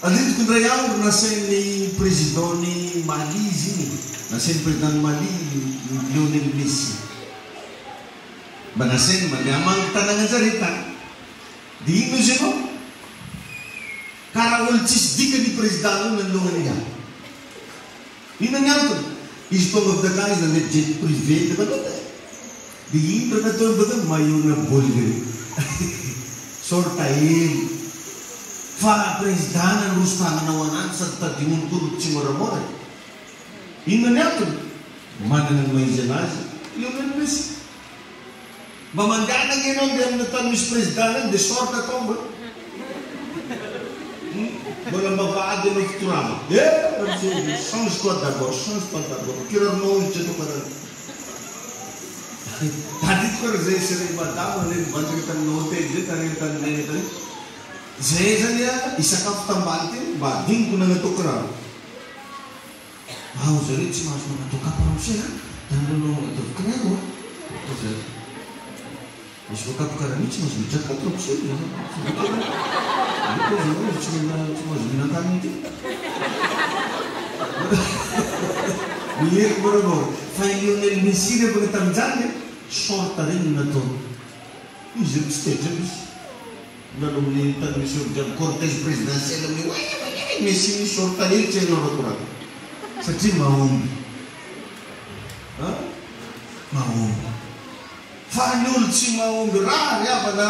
Alidiko indray andro nasain'ny président-ny Mali izy iny. Nasain'ny président-ny Mali Lionel Messi. Mba nasainy mandeha hamangy tanàna anjare tany. Dia ino izy ianao? Karaha olo tsisy dikany président io nanologany ihany. Inona ny antony? Izy tonga avy dakany izy nandeha jet privé dia manao. Dia ino raha nataony baka maillot-na baolina reo. Sorta hely. Fa président nandroso tananao anazy sady tadimony koa tsy moramora. Inona ny antony? Manana ny maizy anazy Lionel Messi. Mba mandehanana ianao dia amin'ny tany misy président any dia sorta tomba. Mbola mavady ianao fitorana. Change-toi d'abord, change-toi d'abord. Kiraronao olitra to karana. Tadidiko raha zay seray madama le mivandrika tamin'ny hôtely zay tanena taminay tany. Zay zany isakafo tambany teny mba adiniko nagnatao kiraro. Zareo tsy mahazo magnatao kapa ramose. Tananao atao kiraro. Izy koa kapokarany tsy mahazo mitraka trop sy tsy mahazo mihinan-kanina ity. Miheriko moramora. Fa Lionel Messi rehefa tamin'izany short regny nataony. Izy tsy tedra izy. Nanao amin'ny tany misy olo cortège présidentiel amin'ny Messi misy short hely tsy hainao rakoraha. Satria mahomby. Mahomby. Fa ny olo tsy mahomby raha riavana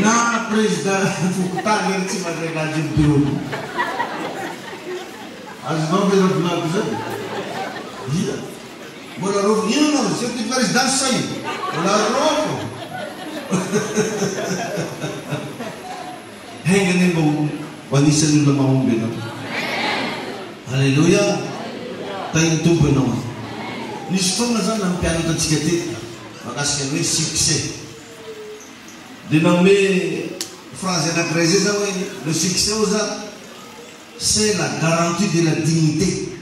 na président fokotany ery tsy mandrenazy ny bureau. Azonao ve ravolako zany? Ia. Mbola rofo ino anao? Chef de présidence sa io? Mbola rofo. Haingany mba ho anisan'ny olona mahomby ianao. Alléluia. Tainy tompo ianao. Nisy fotoana zany nampianatra antsika tetika mahakasika ny hoe succès. Dia nanome phrase anankiray zay zao hoe le succès ao zany c'est la garantie de la dignité,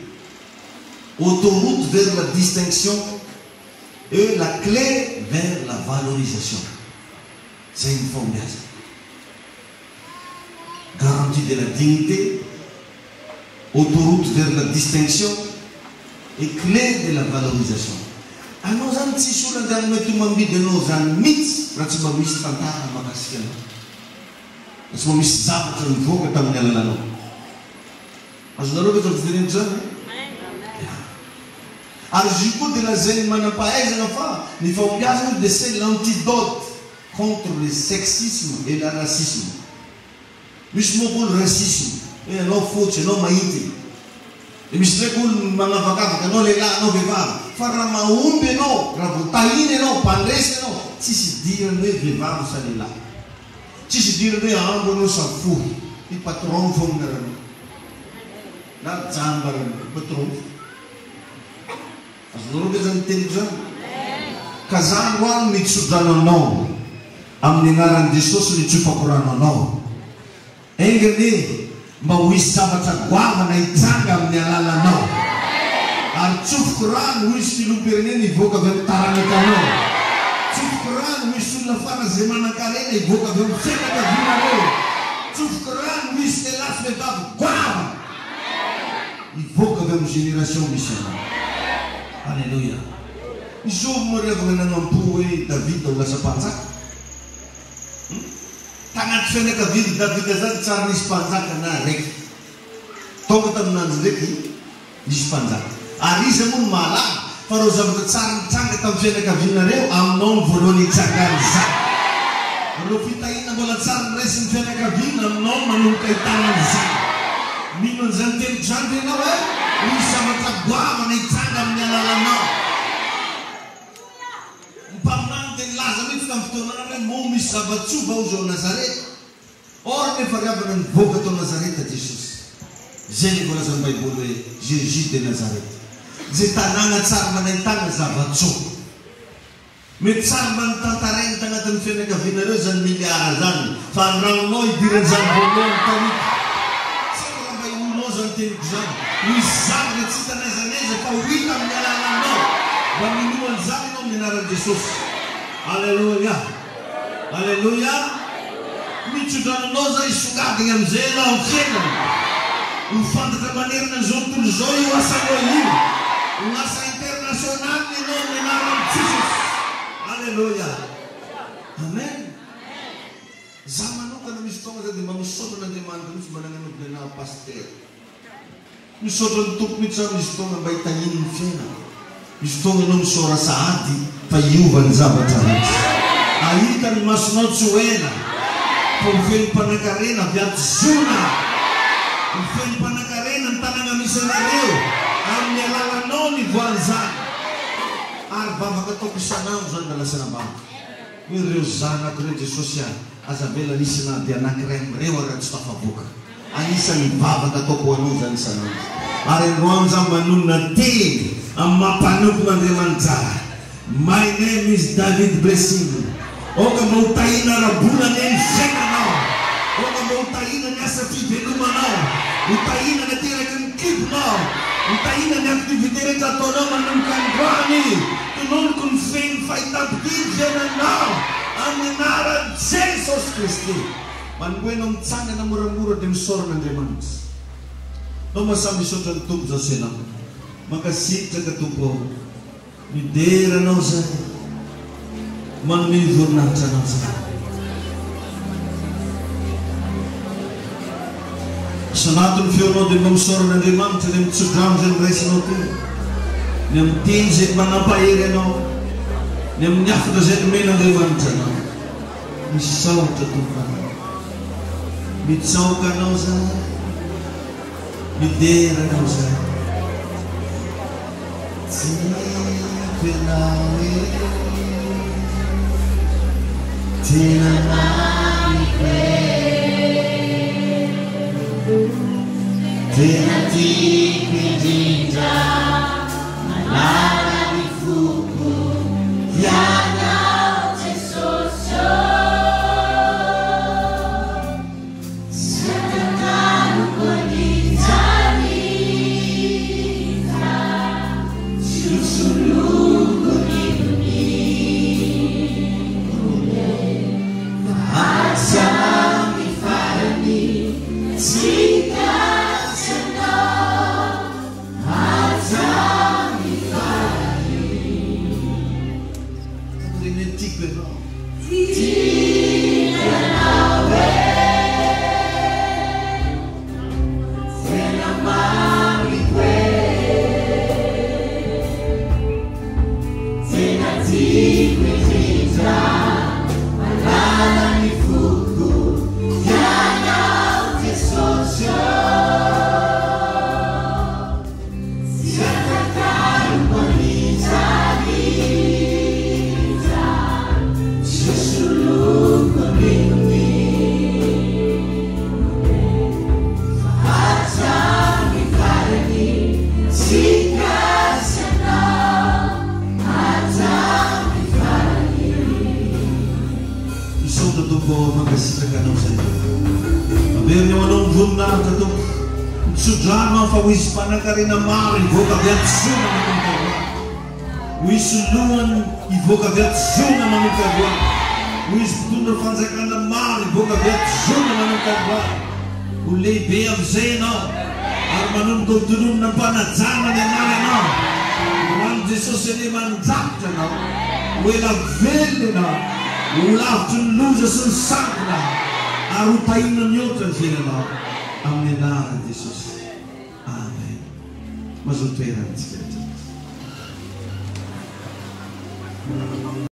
autoroute vers la distinction et la clé vers la valorisation. C'est une forme de garantie de la dignité, autoroute vers la distinction et clé de la valorisation. Anao zany tsisy olona zany mety mambidy anao zany mihitsy raha tsy mba misy tantara mahakasika anao, raha tsy mba misy zavatra mivoaka tamin'ny alalanao. Azonareo ve zavatra zany? Ary izy koa dia lazainy manam-pahaizana fa ny fahombiazana dia c'est l'antidote contre le sexisme et le racisme. Misy moa koa racisme, hoe anao fotsy, anao mahity. Dia misy ndraiky olo magnavakavaka, anao lehilahy, anao vehivavy. Fa raha mahomby ianao, raha voatahiny ianao, mpandresy ianao, tsisy dirany hoe vehivavy sa lehilahy. Tsisy dirany hoe ambo anao sa fohy. Ty patron fo minarana. Na jambarana, patron. Azonareo ve zany teniko zany? Ka zany hoany mitsodrananao amin'ny anaran'i Jesosy nitsofako ranonao. Engany mba ho hisy zavatra goavana hitsanga amin'ny alalanao. Ary tsofoko rano ho hisy filoham-pirenena hivoaka avy amin'ny taranakanao. Tsofoko rano ho hisy olona fara zay manan-karena hivoaka avy amin'ny fianakavianareo. Tsofoko rano ho hisy lehilahy sy vehivavy goavana hivoaka avy amin'ny génération misy anao. Alléluia. Izy io moa revana nanampo hoe David ho lasa mpanjaka. Tagnaty fianakaviany David zany tsara nisy mpanjaka na raiky. Tonga tamin'andro ndraiky nisy mpanjaka. Ary izy moa no mahalala fa reo zavatra tsara nitranga tamin'ny fianakavianareo aminao ny voalohany hitsangany zany. Reo fitahina mbola tsara niraisy ny fianakaviana aminao manomboka hitanany zany. Mino an'izany teniko zany tenao hoe misy zavatra goavana hitsanga amin'ny alalanao. Mpaminany dia nilaza mihitsy tamin'ny fotoanana hoe moa misy zava-tsoa ao zao Nazareta. Or nefa riavana nivoaka tao Nazareta Jesosy. Zay ny voalazan'ny Baiboly hoe Jésus de Nazareta. Zay tanàna tsara manahitana zava-tsoa. Mety tsara mba nitantarainy tagnatin'ny fianakavianareo zany miliara zany. Fa andranonao idiran'ny zany voalohany tanita. Zany teniko zany misy zavatra tsy hitan'aizanaiza fa ho hita amin'ny alalanao mba minoany zany ianao amin'ny anaran'i Jesosy. Alleluia. Alleluia. Mitsodrananao zay songadiny amin'izay ianao amin'ny fiainana. Ho fantatra manerana an'izao tontolo izao io asanao io. Ho asa internasionaly ianao amin'ny anaran'i Jesosy. Alleluia. Amen. Za manokana misy fotoana zay dia mba misaotra n'Andriamanitra mihitsy mananan'olona na paster. Misaotra ny tompo mihitsy zany misy fotoana mba hitahiny ny fiaina. Misy fotoana ianao misaora sahady fa hiova ny zavatra rehetra. Ahita ny masonao tsy ho ela. Fa ho feno mpanankarena avy ato zona. Ho feno mpanankarena ny tanàna misy anareo amin'ny alalanao ny voan'izany. Ary vavaka ataoko isanandro zany da lasa nabavaka. Hoe ireo zanako ireo Jesosy any. Aza vela nisy na dia anankiray amin'ireo ary tsy tafavoaka. Anisan'ny vavaka ataoko ho anao zany isanandro. Ary androany zany manonona teny amin'ny mampanompon'Andriamanitra. My name is David Blessing. Oka mba ho tahina rabolana ny fiainanao. Oka mba ho tahina ny asa fivelomanao. Ho tahina nateraky ny kibonao. Ho tahina ny aktivité rehetra ataonao manomboka androany. manunulkon fin faitabgidyan na ang minaran Jesus Christi. Manbuenong tsanga na mura-mura dimsor ng demons. No masami so tantub sa sinang. Makasit sa katupo. Midera na sa manmizur na sa nasa. Sa natin fiyo din mamsor ng demon sa dem tsudram sa resino ti. Nem tinsit manapayire no. Nem nyafta sa minang demon sa no. Misaw sa tupa. Mitsaw ka na sa. Midera na sa. Pinawi tinanami kwe tinatipidida malala mifuku yana tesosyo sakakanu konitanita susuluko niduni Asami farani sika sena Asami farani Rinetik beno Tika nawe Sena mami kwe Sena tikwe tita Malala mifuku yana tesosyo Sakakanu konitanita susuluko niduni Atami farani sika sena Atami farani Isang tutupo magasita ka ng sa'yo. Mabir niyo anong vunda katuk sudrama fawis panakari na mari voka viatsu na manungkagwa. Wisuluan ivoka viatsu na manungkagwa. Wis tundra fansakan na mari voka viatsu na manungkagwa. Uli beam zeno ar manungkog dunum na panadzama ni mari no. Tuhan Jesus ini manjakta no. Wila veli no. Wala tunluza sensakna arutain na nyotan sila na ang nilaran Jesus. Amen. Masultueran Espiritu.